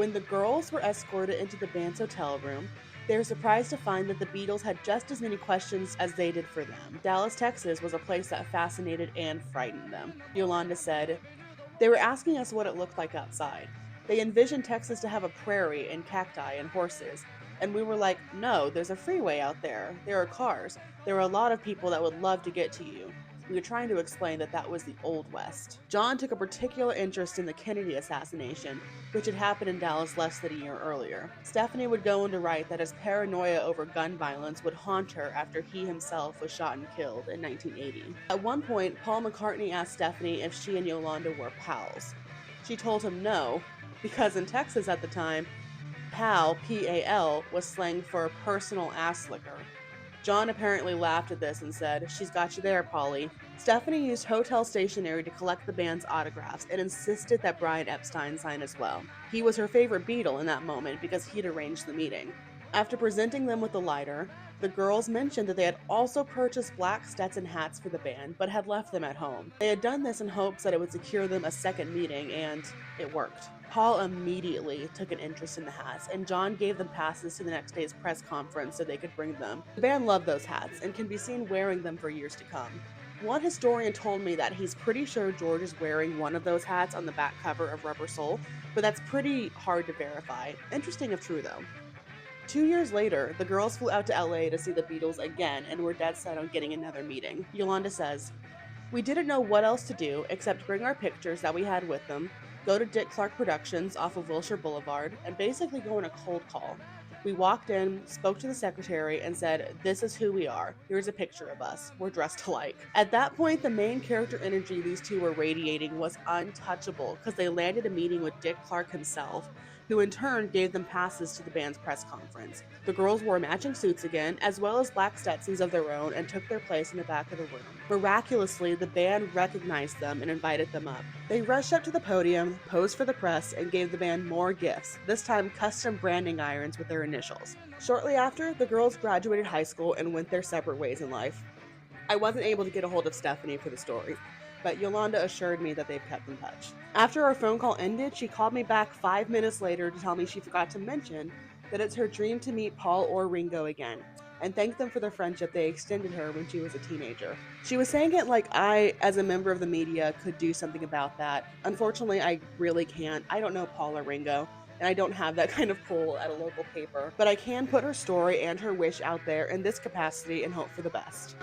When the girls were escorted into the band's hotel room, they were surprised to find that the Beatles had just as many questions as they did for them. Dallas, Texas was a place that fascinated and frightened them. Yolanda said, "They were asking us what it looked like outside. They envisioned Texas to have a prairie and cacti and horses. And we were like, no, there's a freeway out there. There are cars. There are a lot of people that would love to get to you." We were trying to explain that that was the Old West. John took a particular interest in the Kennedy assassination, which had happened in Dallas less than a year earlier. Stephanie would go on to write that his paranoia over gun violence would haunt her after he himself was shot and killed in 1980. At one point, Paul McCartney asked Stephanie if she and Yolanda were pals. She told him no, because in Texas at the time, pal, P-A-L, was slang for a personal ass licker. John apparently laughed at this and said, "She's got you there, Polly." Stephanie used hotel stationery to collect the band's autographs and insisted that Brian Epstein sign as well. He was her favorite Beatle in that moment because he'd arranged the meeting. After presenting them with the lighter, the girls mentioned that they had also purchased black Stetson hats for the band, but had left them at home. They had done this in hopes that it would secure them a second meeting, and it worked. Paul immediately took an interest in the hats, and John gave them passes to the next day's press conference so they could bring them. The band loved those hats and can be seen wearing them for years to come. One historian told me that he's pretty sure George is wearing one of those hats on the back cover of Rubber Soul, but that's pretty hard to verify. Interesting if true, though. 2 years later, the girls flew out to LA to see the Beatles again and were dead set on getting another meeting. Yolanda says, "We didn't know what else to do except bring our pictures that we had with them, go to Dick Clark Productions off of Wilshire Boulevard, and basically go on a cold call. We walked in, spoke to the secretary, and said, 'This is who we are. Here's a picture of us. We're dressed alike.'" At that point, the main character energy these two were radiating was untouchable because they landed a meeting with Dick Clark himself, who in turn gave them passes to the band's press conference. The girls wore matching suits again, as well as black Stetsons of their own, and took their place in the back of the room. Miraculously, the band recognized them and invited them up. They rushed up to the podium, posed for the press, and gave the band more gifts, this time custom branding irons with their initials. Shortly after, the girls graduated high school and went their separate ways in life. I wasn't able to get a hold of Stephanie for the story, but Yolanda assured me that they've kept in touch. After our phone call ended, she called me back 5 minutes later to tell me she forgot to mention that it's her dream to meet Paul or Ringo again, and thanked them for the friendship they extended her when she was a teenager. She was saying it like I, as a member of the media, could do something about that. Unfortunately, I really can't. I don't know Paul or Ringo, and I don't have that kind of pull at a local paper, but I can put her story and her wish out there in this capacity and hope for the best.